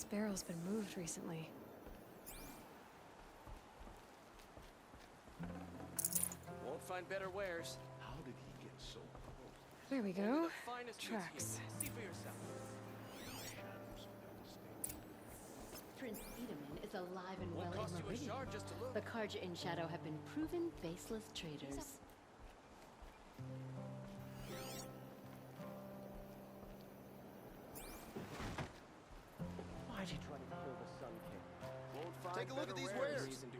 This barrel's been moved recently. Won't find better wares. How did he get so close? There we Only go. the finest meats Tracks. here. See for yourself. Shadows devastate. Prince Edaman is alive and well Won't in cost you a Meridian. shard just to look. The Karja in Shadow have been proven faceless traitors. Why'd you try to kill the Sun King? Won't find Take a look better at these wares. wares. Reason to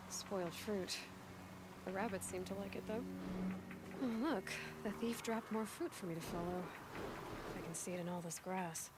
Spoiled fruit. The rabbits seem to like it, though. Oh, look. The thief dropped more fruit for me to follow. I can see it in all this grass.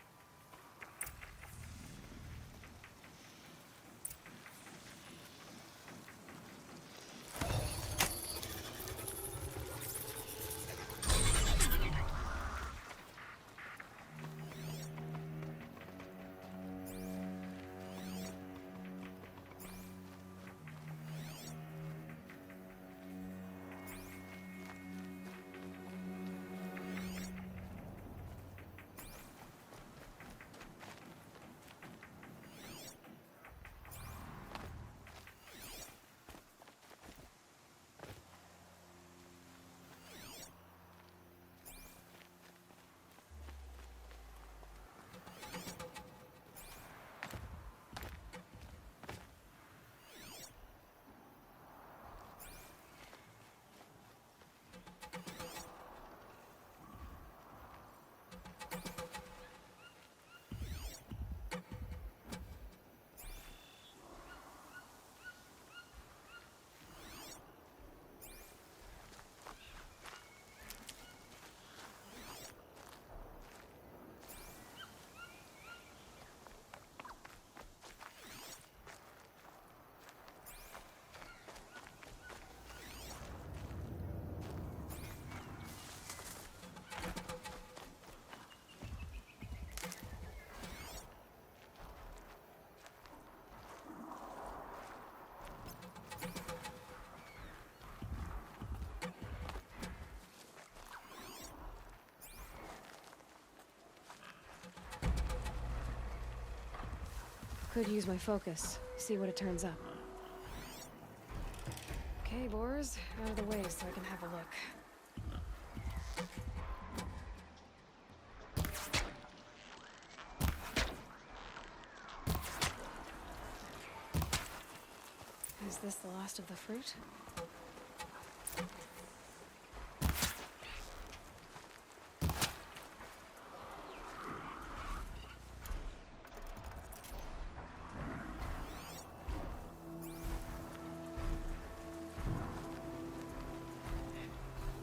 Could use my focus. See what it turns up. Okay, boars. Out of the way so I can have a look. Is this the last of the fruit?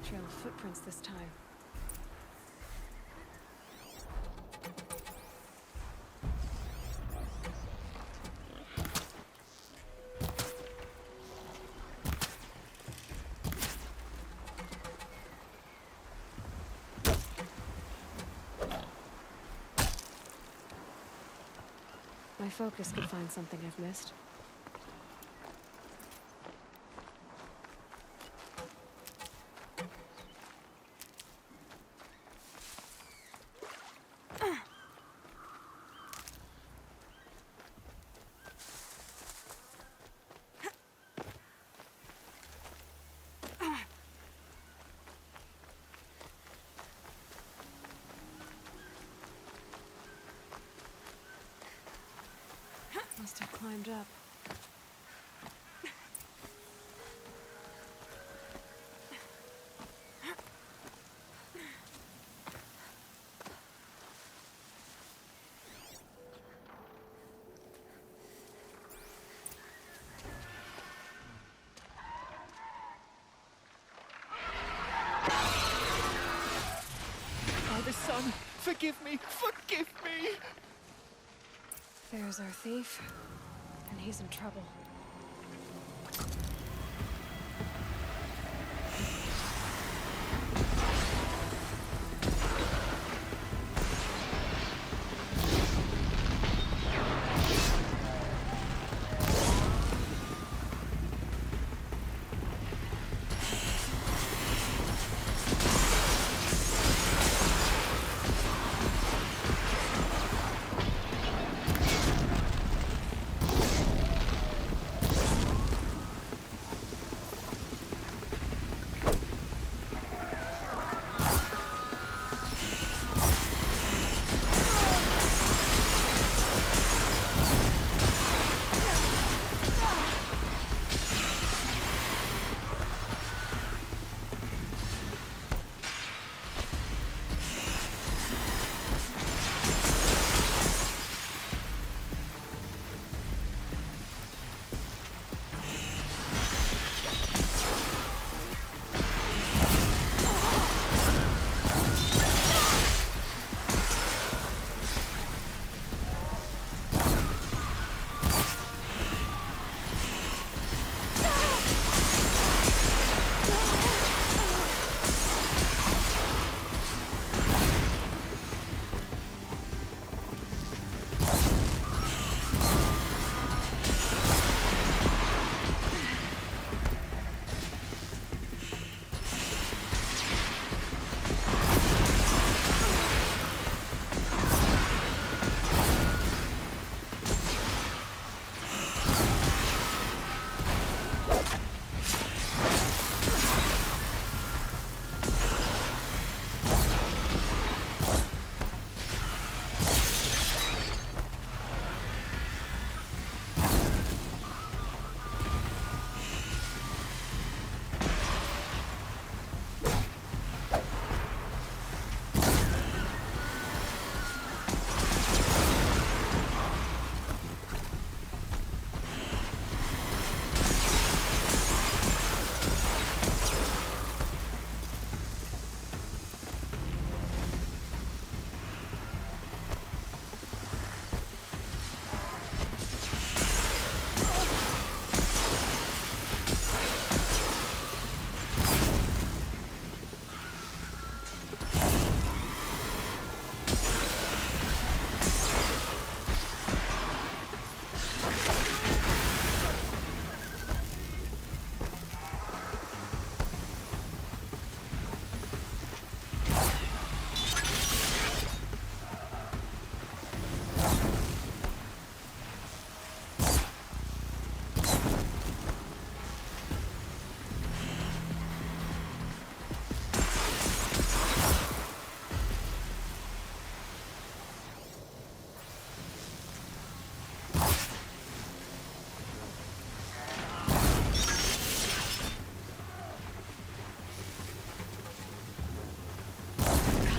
Trail of footprints this time. My focus could find something I've missed. must have climbed up. Father, son, forgive me! Forgive me! There's our thief, and he's in trouble.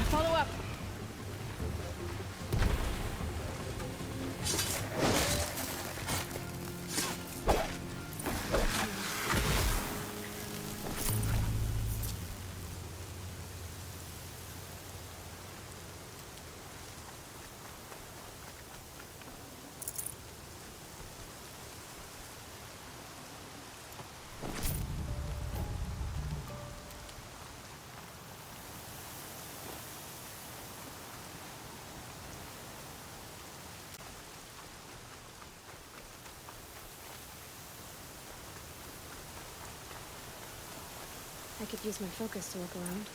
Follow up. I could use my focus to look around.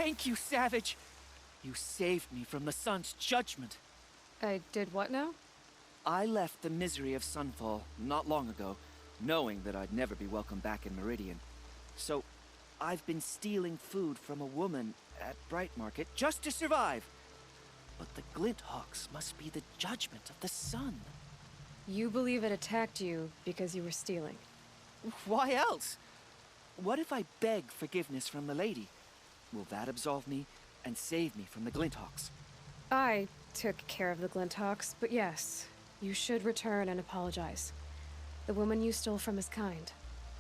Thank you, Savage. You saved me from the sun's judgment. I did what now? I left the misery of Sunfall not long ago, knowing that I'd never be welcome back in Meridian. So, I've been stealing food from a woman at Bright Market just to survive. But the Glinthawks must be the judgment of the sun. You believe it attacked you because you were stealing. Why else? What if I beg forgiveness from the lady? Will that absolve me and save me from the Glinthawks? I took care of the Glinthawks, but yes, you should return and apologize. The woman you stole from is kind.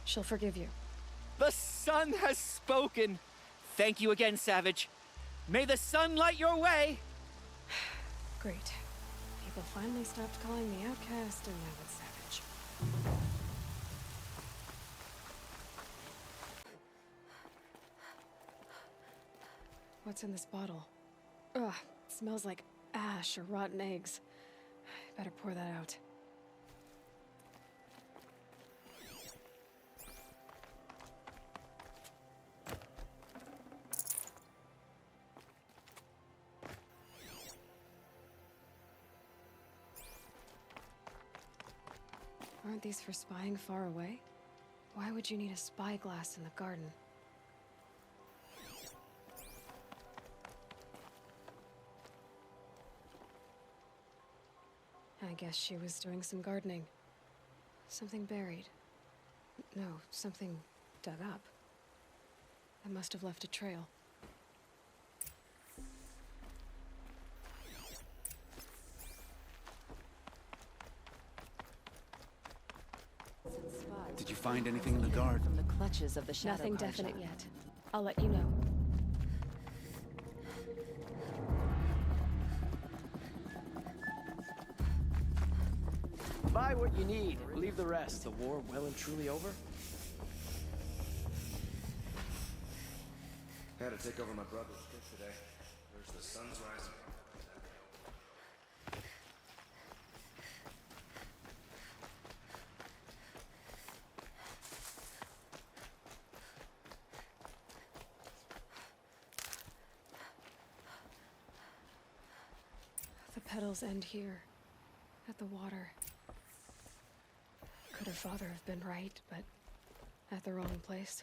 She'll forgive you. The sun has spoken. Thank you again, Savage. May the sun light your way. Great. People finally stopped calling me outcast, and now it's Savage. What's in this bottle? Ugh, it smells like ash or rotten eggs. I better pour that out. Aren't these for spying far away? Why would you need a spyglass in the garden? I guess she was doing some gardening. Something buried. No, something dug up. I must have left a trail. Did you find anything in the garden? From the clutches of the Shadow Nothing Carja. definite yet. I'll let you know. Buy what you need, leave the rest. The war well and truly over? Had to take over my brother's pit today. There's the sun's rising. The petals end here, at the water. Could her father have been right, but at the wrong place?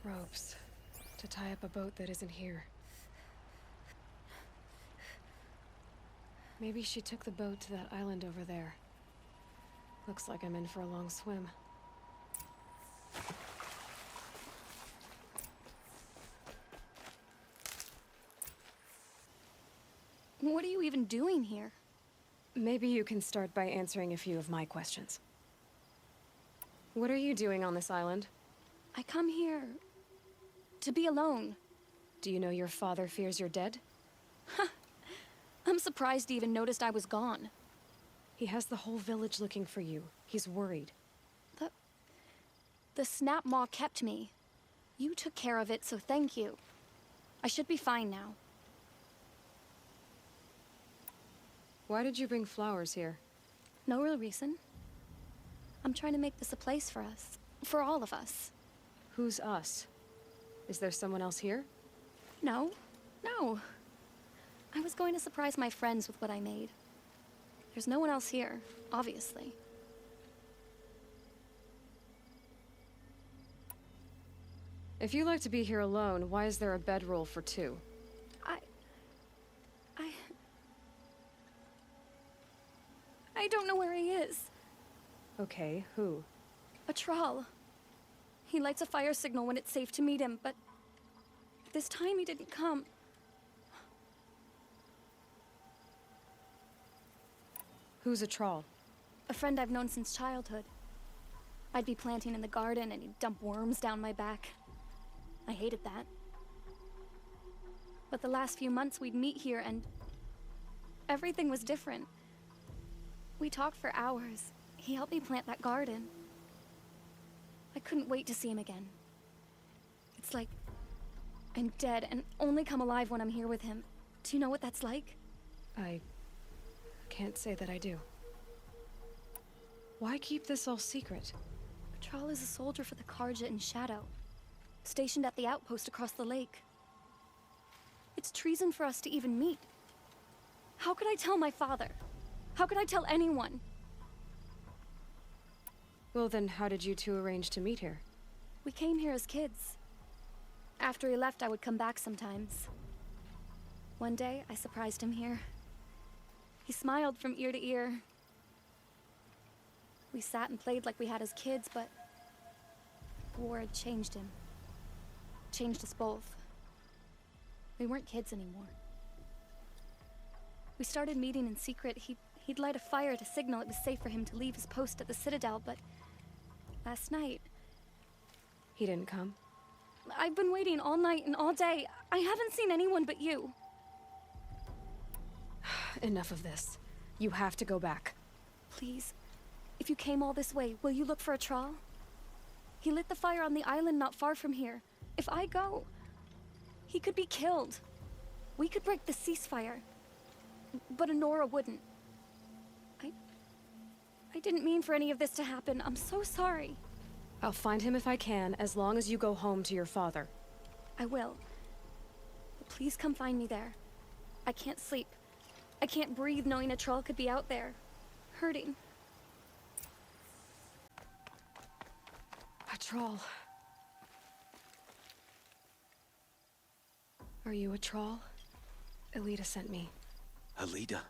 Ropes. To tie up a boat that isn't here. Maybe she took the boat to that island over there. Looks like I'm in for a long swim. What are you even doing here? Maybe you can start by answering a few of my questions. What are you doing on this island? I come here to be alone. Do you know your father fears you're dead? I'm surprised he even noticed I was gone. He has the whole village looking for you. He's worried. The snap maw kept me. You took care of it, so thank you. I should be fine now. Why did you bring flowers here? No real reason. I'm trying to make this a place for us. For all of us. Who's us? Is there someone else here? No. No. I was going to surprise my friends with what I made. There's no one else here, obviously. If you like to be here alone, why is there a bedroll for two? I don't know where he is. Okay, who? A troll. He lights a fire signal when it's safe to meet him, but this time he didn't come. Who's a troll? A friend I've known since childhood. I'd be planting in the garden and he'd dump worms down my back. I hated that. But the last few months we'd meet here and everything was different. We talked for hours. He helped me plant that garden. I couldn't wait to see him again. It's like I'm dead and only come alive when I'm here with him. Do you know what that's like? I can't say that I do. Why keep this all secret? Patral is a soldier for the Karja in Shadow, stationed at the outpost across the lake. It's treason for us to even meet. How could I tell my father? How could I tell anyone? Well then, how did you two arrange to meet here? We came here as kids. After he left, I would come back sometimes. One day, I surprised him here. He smiled from ear to ear. We sat and played like we had as kids, but the war had changed him. Changed us both. We weren't kids anymore. We started meeting in secret. He'd light a fire to signal it was safe for him to leave his post at the Citadel, but last night, He didn't come? I've been waiting all night and all day. I haven't seen anyone but you. Enough of this. You have to go back. Please, if you came all this way, will you look for a trawl? He lit the fire on the island not far from here. If I go, he could be killed. We could break the ceasefire, but Honora wouldn't. I didn't mean for any of this to happen. I'm so sorry. I'll find him if I can, as long as you go home to your father. I will. But please come find me there. I can't sleep. I can't breathe knowing a troll could be out there, hurting. A troll. Are you a troll? Elita sent me. Alita?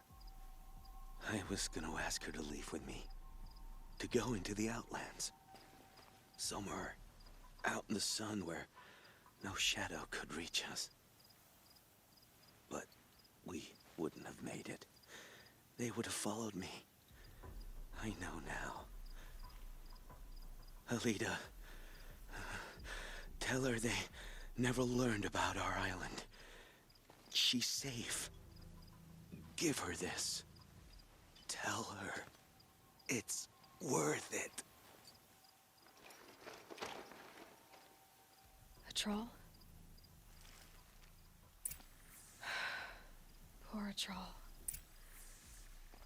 I was gonna ask her to leave with me. To go into the Outlands. Somewhere out in the sun where no shadow could reach us. But we wouldn't have made it. They would have followed me. I know now. Alita, tell her they never learned about our island. She's safe. Give her this. Tell her it's worth it. A troll? Poor troll.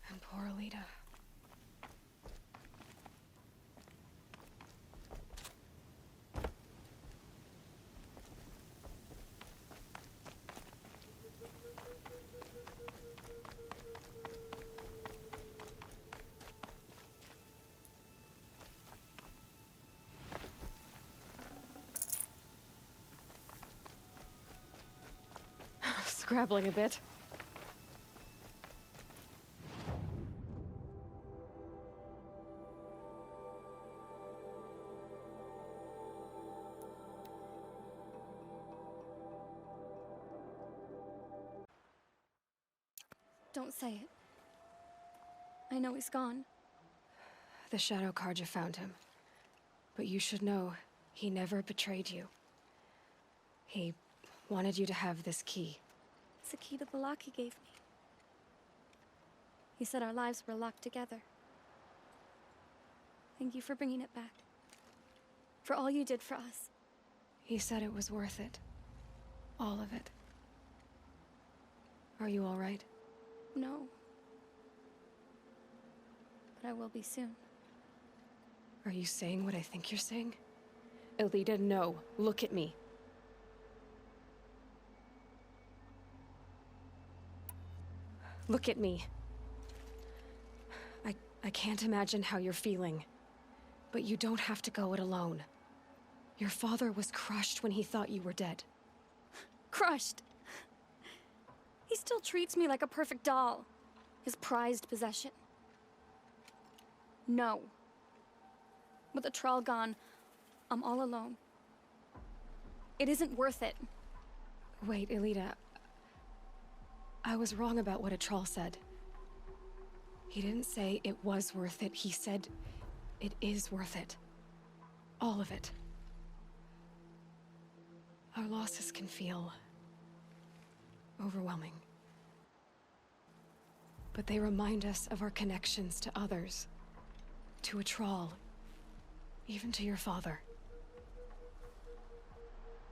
And poor Alita. Scrabbling a bit. Don't say it. I know he's gone. The Shadow Karja found him. But you should know, he never betrayed you. He wanted you to have this key. It's the key to the lock he gave me. He said our lives were locked together. Thank you for bringing it back. For all you did for us. He said it was worth it. All of it. Are you all right? No. But I will be soon. Are you saying what I think you're saying? Elita, no. Look at me. Look at me. I can't imagine how you're feeling. But you don't have to go it alone. Your father was crushed when he thought you were dead. Crushed. He still treats me like a perfect doll. His prized possession. No. With the trawl gone, I'm all alone. It isn't worth it. Wait, Elita. I was wrong about what a troll said. He didn't say it was worth it. He said it is worth it. All of it. Our losses can feel overwhelming. But they remind us of our connections to others, to a troll, even to your father.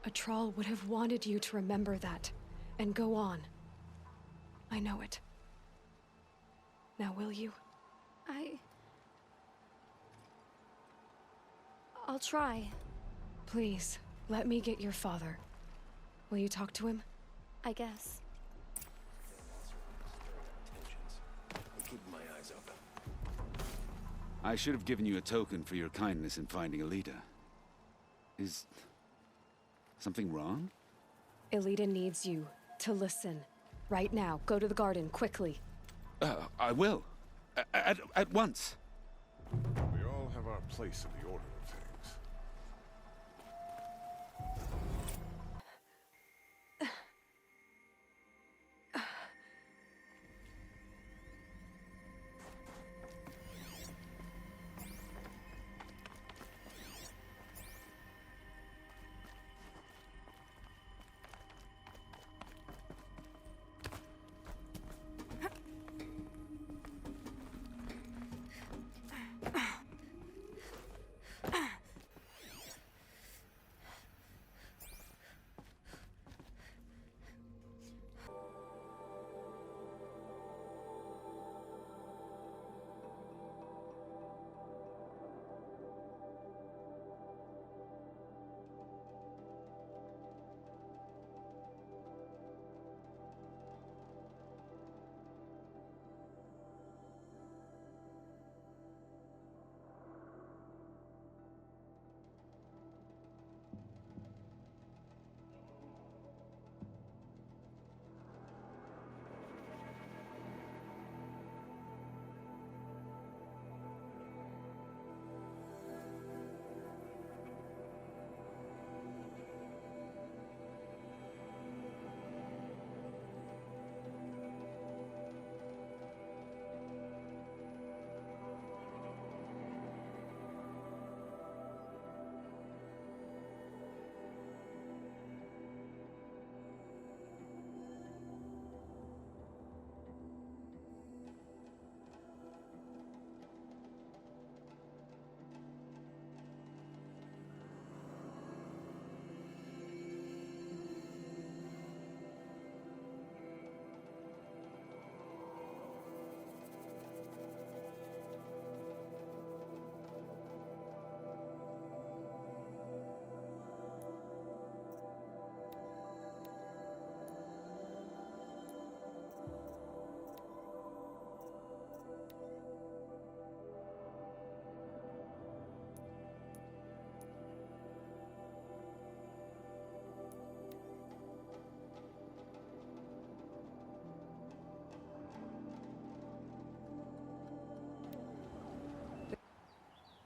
A Troll would have wanted you to remember that, and go on. I know it. Now will you? I'll try. Please, let me get your father. Will you talk to him? I guess. I'm keeping my eyes open. I should have given you a token for your kindness in finding Alita. Is something wrong? Elita needs you to listen. Right now, go to the garden, quickly. I will. At once. We all have our place in the order of things.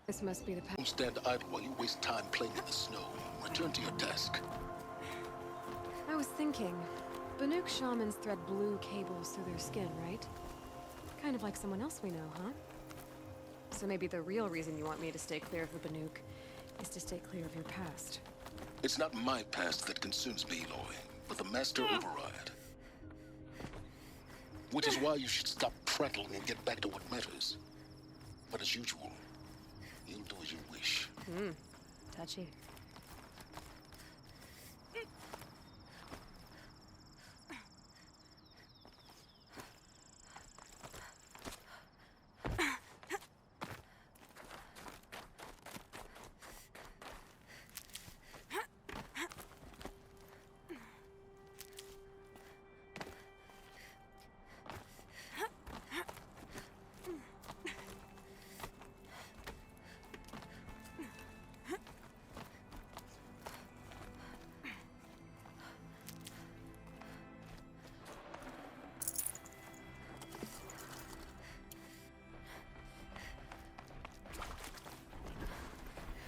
This must be the Don't stand idle while you waste time playing in the snow. Return to your desk. I was thinking, Banuk shamans thread blue cables through their skin, right? Kind of like someone else we know, huh? So maybe the real reason you want me to stay clear of the Banuk is to stay clear of your past. It's not my past that consumes me, Eloy, but the master override. Which is why you should stop prattling and get back to what matters. But as usual, you'll do as you wish. Touchy.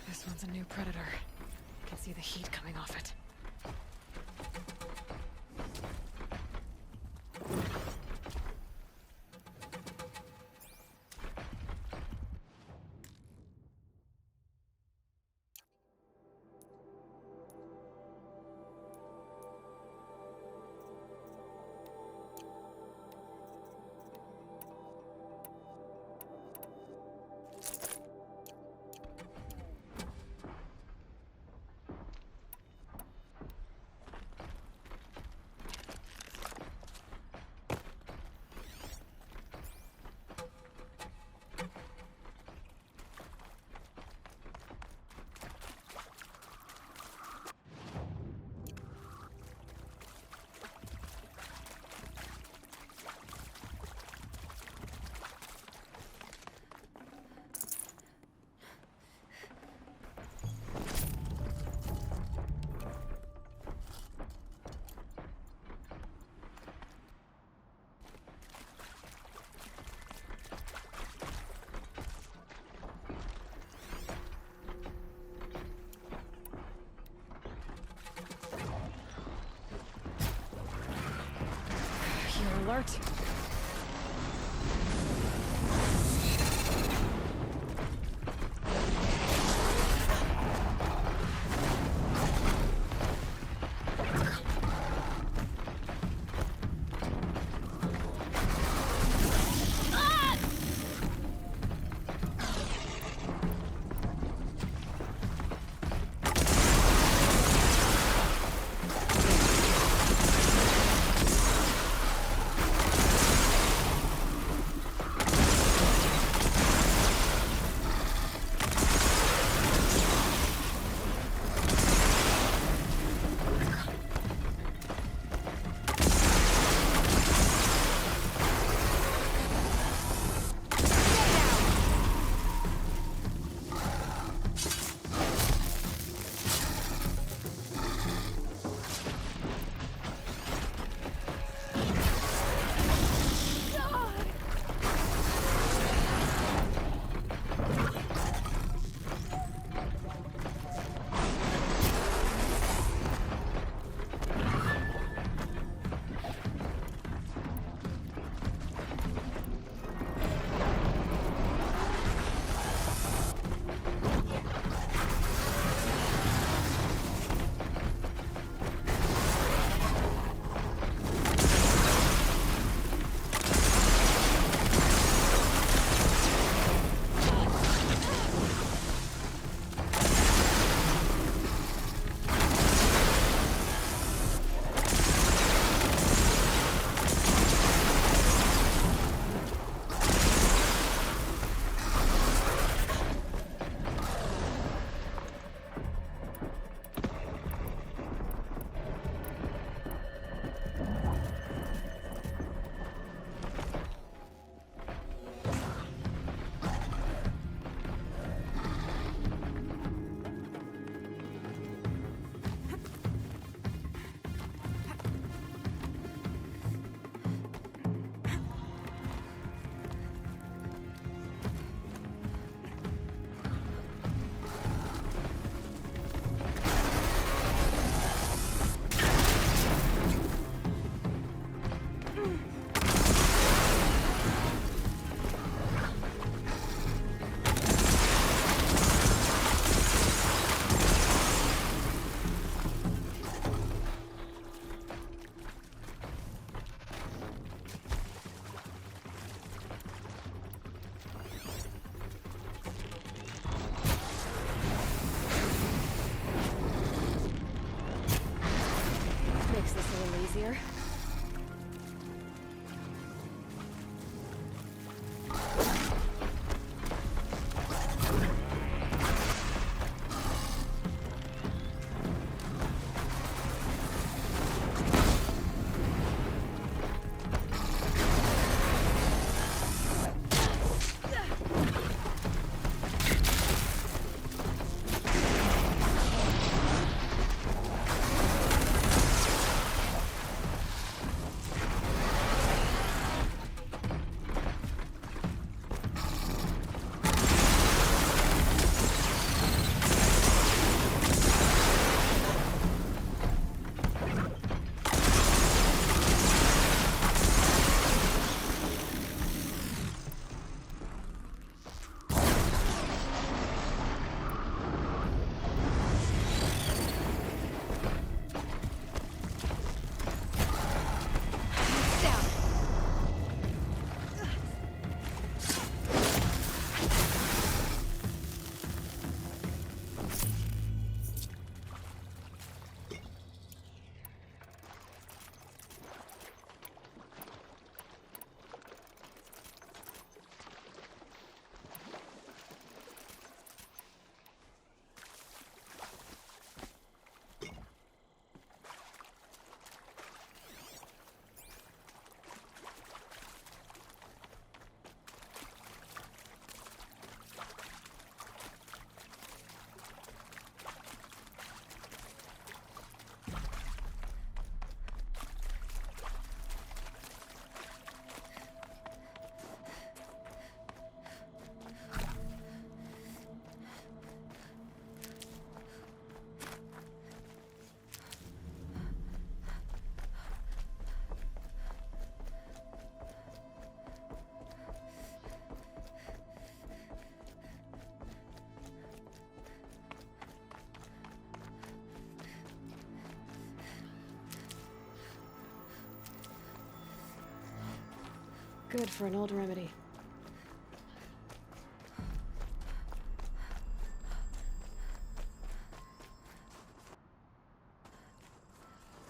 This one's a new predator. I can see the heat coming off it. alert. Good for an old remedy.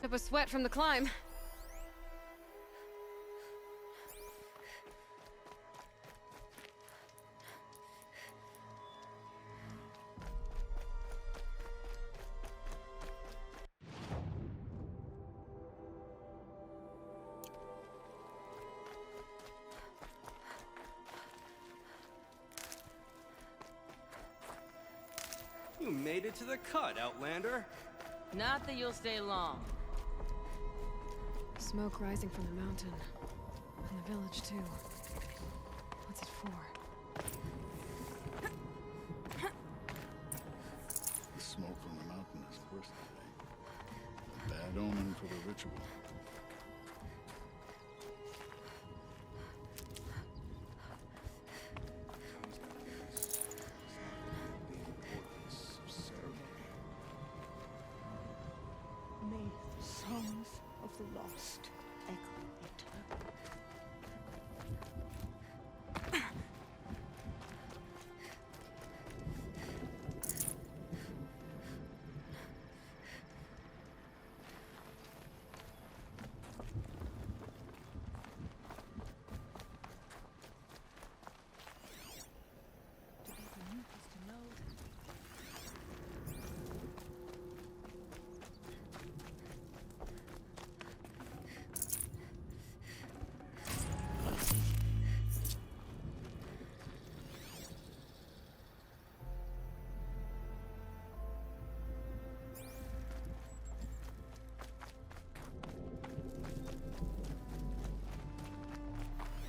It was sweat from the climb. You made it to the cut, Outlander. Not that you'll stay long. Smoke rising from the mountain. And the village, too. What's it for? The smoke from the mountain is cursed today. Bad omen for the ritual. May the songs of the lost echo eternal.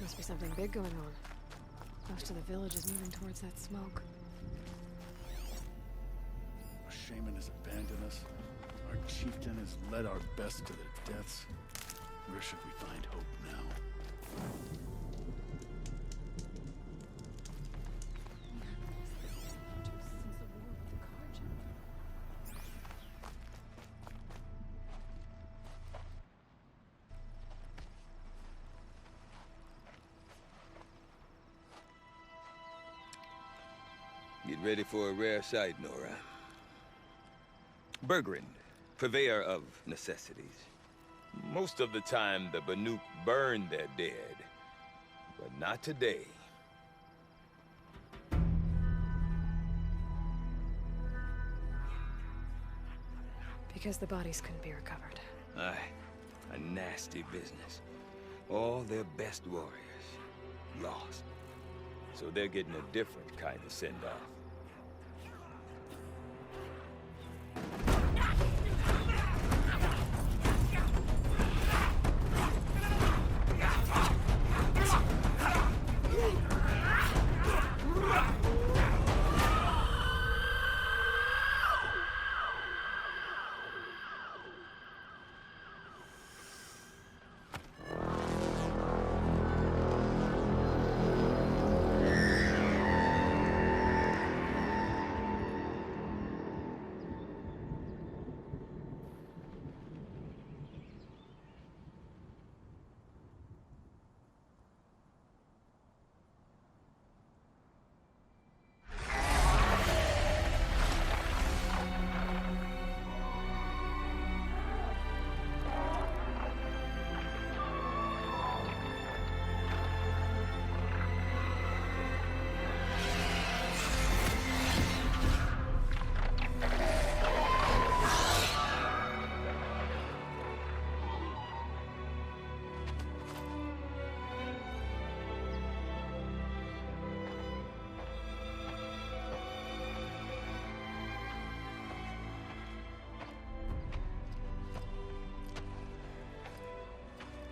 Must be something big going on. Most of the village is moving towards that smoke. Our shaman has abandoned us. Our chieftain has led our best to their deaths. Where should we find hope now? Get ready for a rare sight, Nora. Bergrand, purveyor of necessities. Most of the time, the Banuk burn their dead. But not today. Because the bodies couldn't be recovered. Aye, a nasty business. All their best warriors lost. So they're getting a different kind of send-off.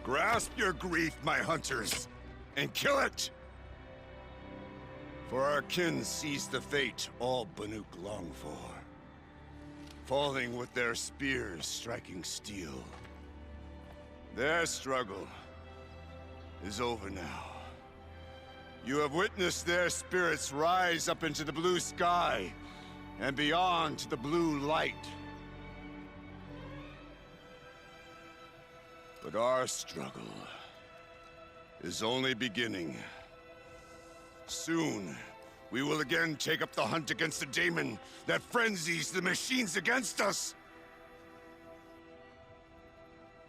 Grasp your grief, my hunters, and kill it! For our kin sees the fate all Banuk long for. Falling with their spears striking steel. Their struggle is over now. You have witnessed their spirits rise up into the blue sky and beyond to the blue light. But our struggle is only beginning. Soon, we will again take up the hunt against the daemon that frenzies the machines against us.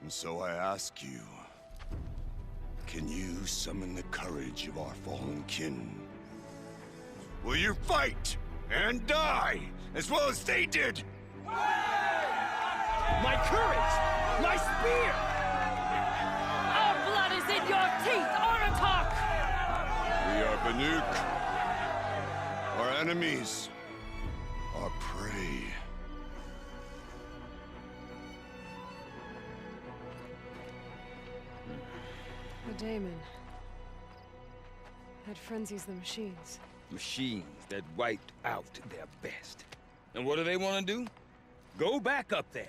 And so I ask you, can you summon the courage of our fallen kin? Will you fight and die as well as they did? My courage! My spear! Our blood is in your teeth, Aratak! We are Banuk. Our enemies are prey. The daemon. That frenzies the machines. Machines that wiped out their best. And what do they want to do? Go back up there.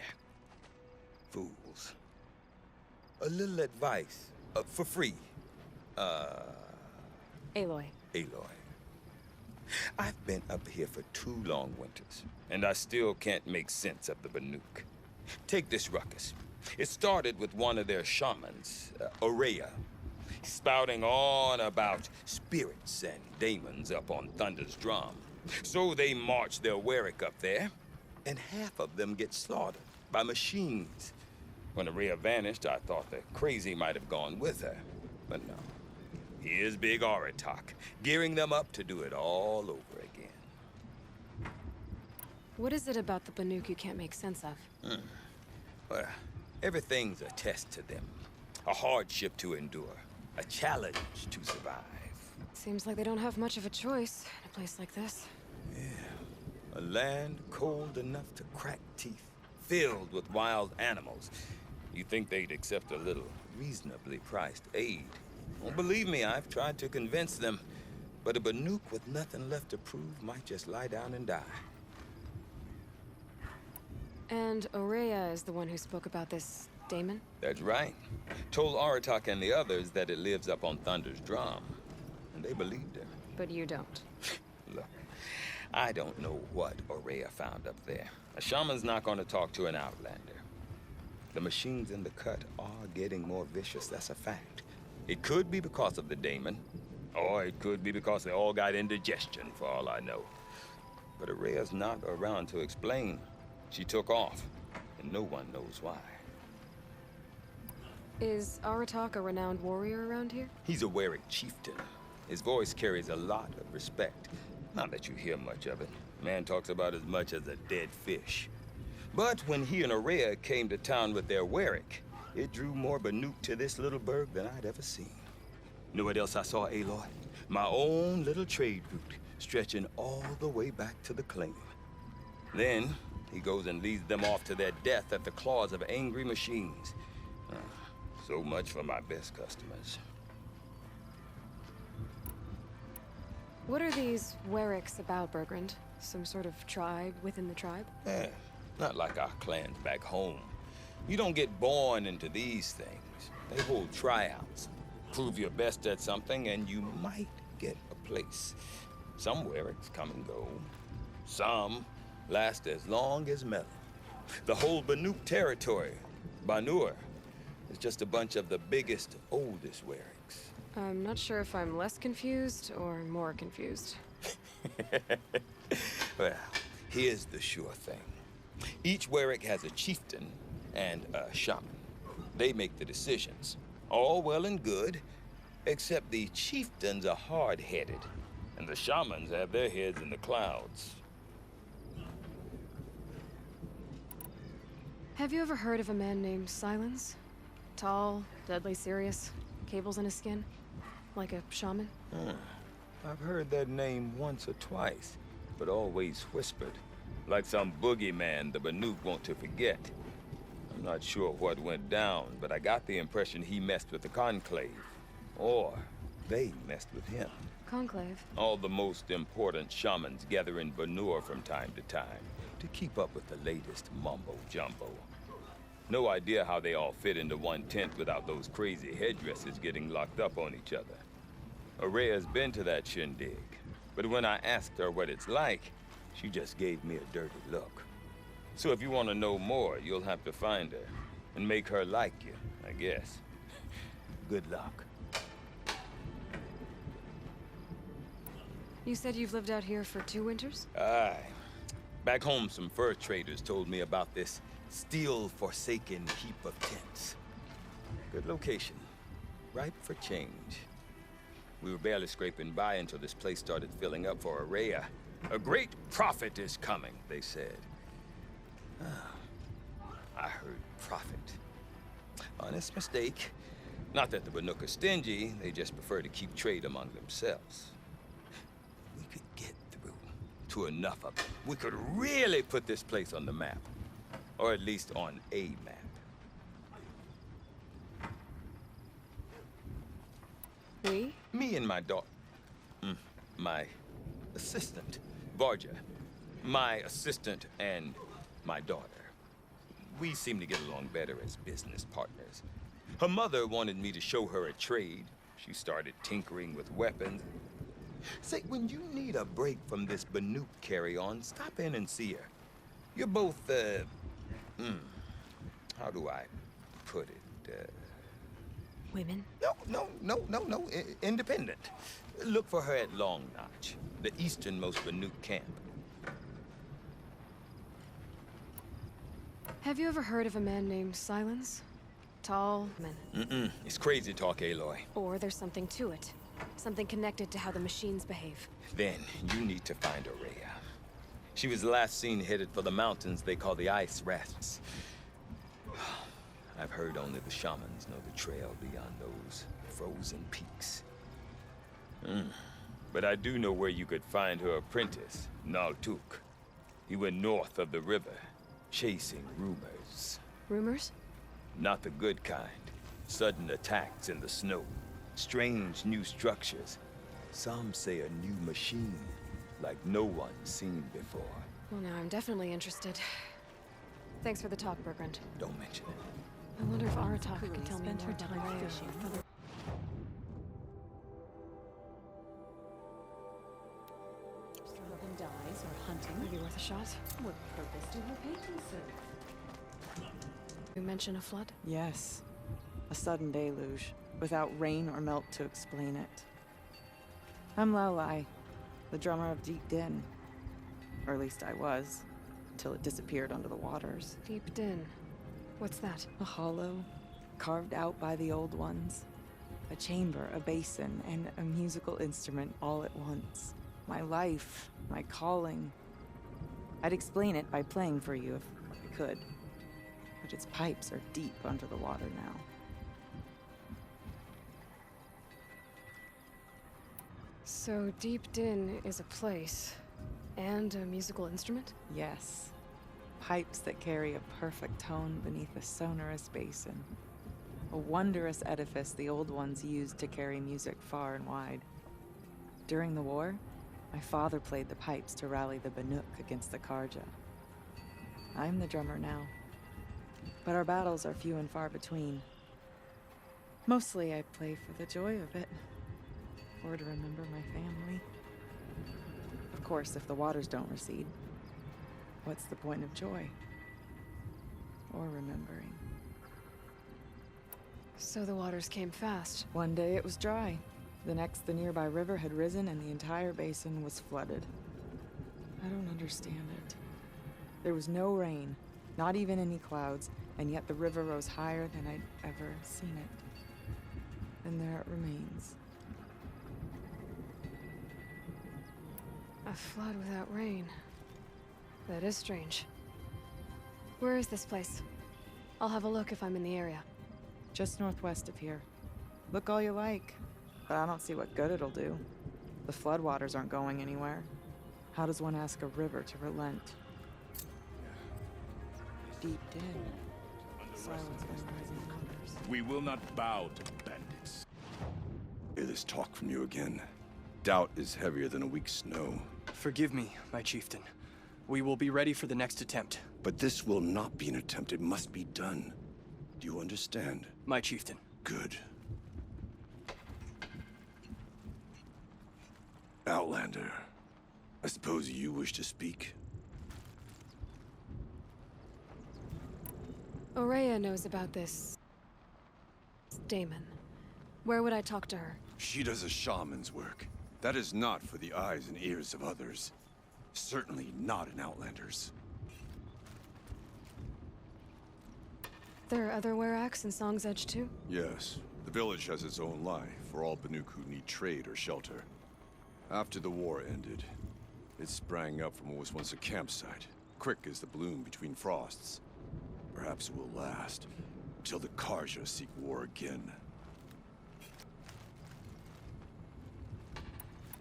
Fools. A little advice, for free. Aloy. Aloy. I've been up here for 2 long winters, and I still can't make sense of the Banuk. Take this ruckus. It started with one of their shamans, Aurea, spouting on about spirits and daemons up on Thunder's drum. So they march their Warwick up there, and half of them get slaughtered by machines. When Aurea vanished, I thought the crazy might have gone with her, but no. Here's Big Aratak, gearing them up to do it all over again. What is it about the Banuk you can't make sense of? Well, everything's a test to them. A hardship to endure. A challenge to survive. Seems like they don't have much of a choice in a place like this. Yeah. A land cold enough to crack teeth, filled with wild animals. You think they'd accept a little reasonably priced aid. Well, believe me, I've tried to convince them. But a Banuk with nothing left to prove might just lie down and die. And Aurea is the one who spoke about this daemon? That's right. Told Aratak and the others that it lives up on Thunder's drum. And they believed her. But you don't. Look, I don't know what Aurea found up there. A shaman's not going to talk to an outlander. The machines in the cut are getting more vicious, that's a fact. It could be because of the daemon, or it could be because they all got indigestion, for all I know. But Aurea's not around to explain. She took off, and no one knows why. Is Aratak a renowned warrior around here? He's a Warwick chieftain. His voice carries a lot of respect. Not that you hear much of it. Man talks about as much as a dead fish. But when he and Aurea came to town with their Warwick, it drew more Banuk to this little burg than I'd ever seen. You know what else I saw, Aloy? My own little trade route, stretching all the way back to the claim. Then, he goes and leads them off to their death at the claws of angry machines. So much for my best customers. What are these Warwicks about, Bergrand? Some sort of tribe within the tribe? Yeah, not like our clans back home. You don't get born into these things. They hold tryouts. Prove your best at something and you might get a place. Some Warwicks come and go. Some last as long as Melon. The whole Banuk territory, Banur, is just a bunch of the biggest, oldest Warwicks. I'm not sure if I'm less confused or more confused. Well, here's the sure thing. Each Warwick has a chieftain and a shaman. They make the decisions. All well and good, except the chieftains are hard-headed, and the shamans have their heads in the clouds. Have you ever heard of a man named Silence? Tall, deadly serious, cables in his skin, like a shaman? I've heard that name once or twice, but always whispered, like some boogeyman the Banuk want to forget. I'm not sure what went down, but I got the impression he messed with the Conclave, or they messed with him. Conclave? All the most important shamans gather in Banur from time to time to keep up with the latest mumbo-jumbo. No idea how they all fit into one tent without those crazy headdresses getting locked up on each other. Aurea's been to that shindig, but when I asked her what it's like, she just gave me a dirty look. So if you want to know more, you'll have to find her and make her like you, I guess. Good luck. You said you've lived out here for 2 winters? Aye. Back home, some fur traders told me about this steel-forsaken heap of tents. Good location. Ripe for change. We were barely scraping by until this place started filling up for Araya. A great prophet is coming, they said. I heard prophet. Honest mistake. Not that the Banuk are stingy, they just prefer to keep trade among themselves. We could get through to enough of it. We could really put this place on the map. Or at least on a map. We? Me and my daughter. My assistant, Varja. My assistant and my daughter. We seem to get along better as business partners. Her mother wanted me to show her a trade. She started tinkering with weapons. Say, when you need a break from this Banuk carry-on, stop in and see her. You're both, how do I put it? Women? No. Independent. Look for her at Long Notch, the easternmost Banuk camp. Have you ever heard of a man named Silence? Tall man. It's crazy talk, Aloy. Or there's something to it. Something connected to how the machines behave. Then you need to find Araya. She was last seen headed for the mountains they call the Ice Rafts. I've heard only the shamans know the trail beyond those frozen peaks. But I do know where you could find her apprentice, Naltuk. He went north of the river, chasing rumors. Rumors? Not the good kind. Sudden attacks in the snow. Strange new structures. Some say a new machine, like no one's seen before. Well, now I'm definitely interested. Thanks for the talk, Bergrand. Don't mention it. I wonder if Aratak could tell me spent more her about time Araya. fishing. Robin dies or hunting. Maybe worth a shot. What purpose do her paintings serve? You mention a flood? Yes. A sudden deluge, without rain or melt to explain it. I'm Laolai, the drummer of Deep Din. Or at least I was, until it disappeared under the waters. Deep Din. What's that? A hollow, carved out by the old ones. A chamber, a basin, and a musical instrument all at once. My life, my calling. I'd explain it by playing for you if I could. But its pipes are deep under the water now. So Deep Din is a place. And a musical instrument? Yes. Pipes that carry a perfect tone beneath a sonorous basin. A wondrous edifice the old ones used to carry music far and wide. During the war, my father played the pipes to rally the Banuk against the Karja. I'm the drummer now. But our battles are few and far between. Mostly I play for the joy of it. Or to remember my family. Of course, if the waters don't recede, what's the point of joy? Or remembering? So the waters came fast. One day it was dry. The next, the nearby river had risen and the entire basin was flooded. I don't understand it. There was no rain, not even any clouds, and yet the river rose higher than I'd ever seen it. And there it remains. A flood without rain. That is strange. Where is this place? I'll have a look if I'm in the area. Just northwest of here. Look all you like, but I don't see what good it'll do. The floodwaters aren't going anywhere. How does one ask a river to relent? Deep Din. Silence by rising waters. We will not bow to bandits. Hear this talk from you again. Doubt is heavier than a week's snow. Forgive me, my chieftain. We will be ready for the next attempt. But this will not be an attempt. It must be done. Do you understand? My chieftain. Good. Outlander, I suppose you wish to speak? Araya knows about this Damon. Where would I talk to her? She does a shaman's work. That is not for the eyes and ears of others. Certainly not in Outlanders. There are other Weraks in Song's Edge too? Yes, the village has its own life for all Banuk who need trade or shelter. After the war ended, it sprang up from what was once a campsite, quick as the bloom between frosts. Perhaps it will last, till the Karja seek war again.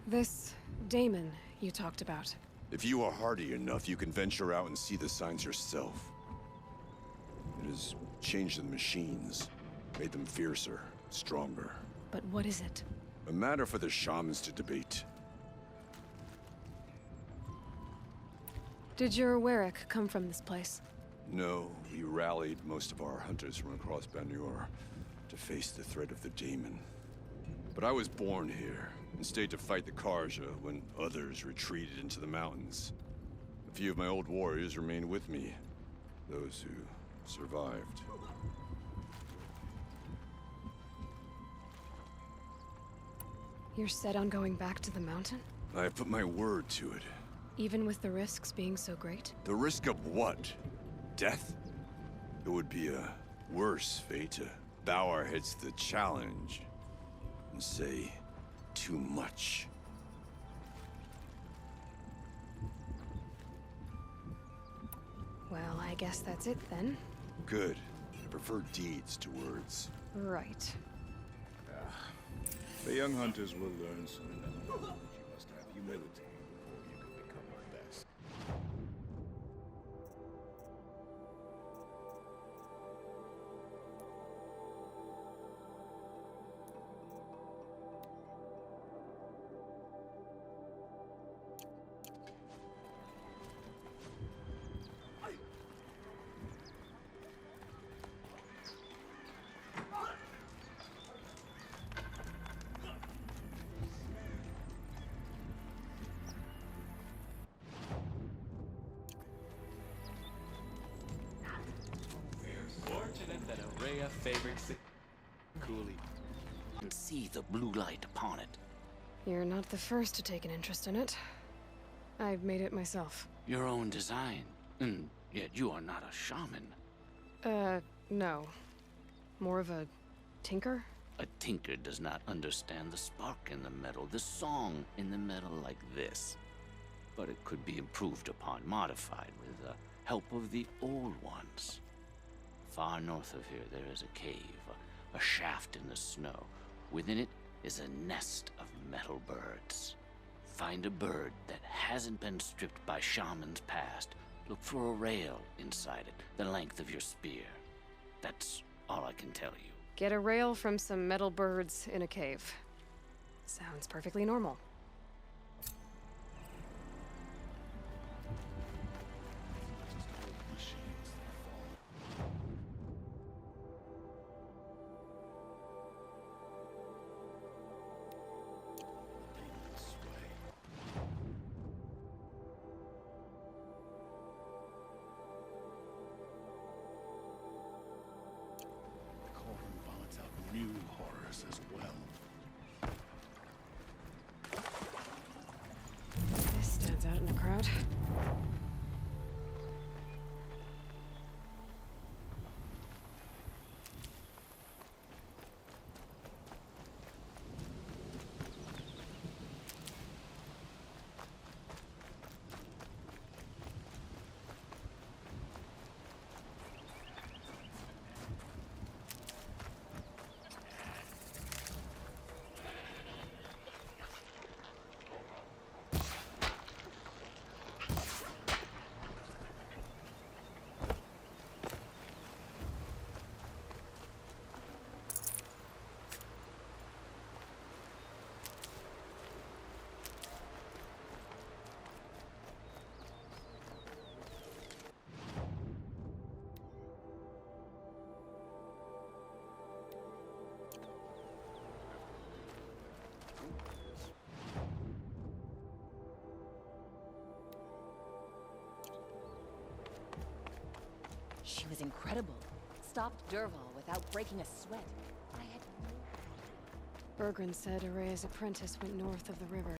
This Damon you talked about. If you are hardy enough, you can venture out and see the signs yourself. It has changed the machines, made them fiercer, stronger. But what is it? A matter for the shamans to debate. Did your Werak come from this place? No, we rallied most of our hunters from across Banur to face the threat of the Daemon. But I was born here and stayed to fight the Karja when others retreated into the mountains. A few of my old warriors remained with me, those who survived. You're set on going back to the mountain? I have put my word to it. Even with the risks being so great? The risk of what? Death? It would be a worse fate to bow our heads to the challenge and say too much. Well, I guess that's it then. Good. I prefer deeds to words. Right. The young hunters will learn soon enough. You must have humility before you can become our best. Fortunate that Araya favors the coolie. See the blue light upon it. You're not the first to take an interest in it. I've made it myself. Your own design. And yet you are not a shaman. No. More of a tinker? A tinker does not understand the spark in the metal, the song in the metal like this. But it could be improved upon, modified with the help of the old ones. Far north of here there is a cave, a shaft in the snow. Within it is a nest of metal birds. Find a bird that hasn't been stripped by shamans past. Look for a rail inside it, the length of your spear. That's all I can tell you. Get a rail from some metal birds in a cave. Sounds perfectly normal. New horrors as well. This stands out in the crowd. She was incredible. Stopped Derval without breaking a sweat. I had Bergren said Araya's apprentice went north of the river.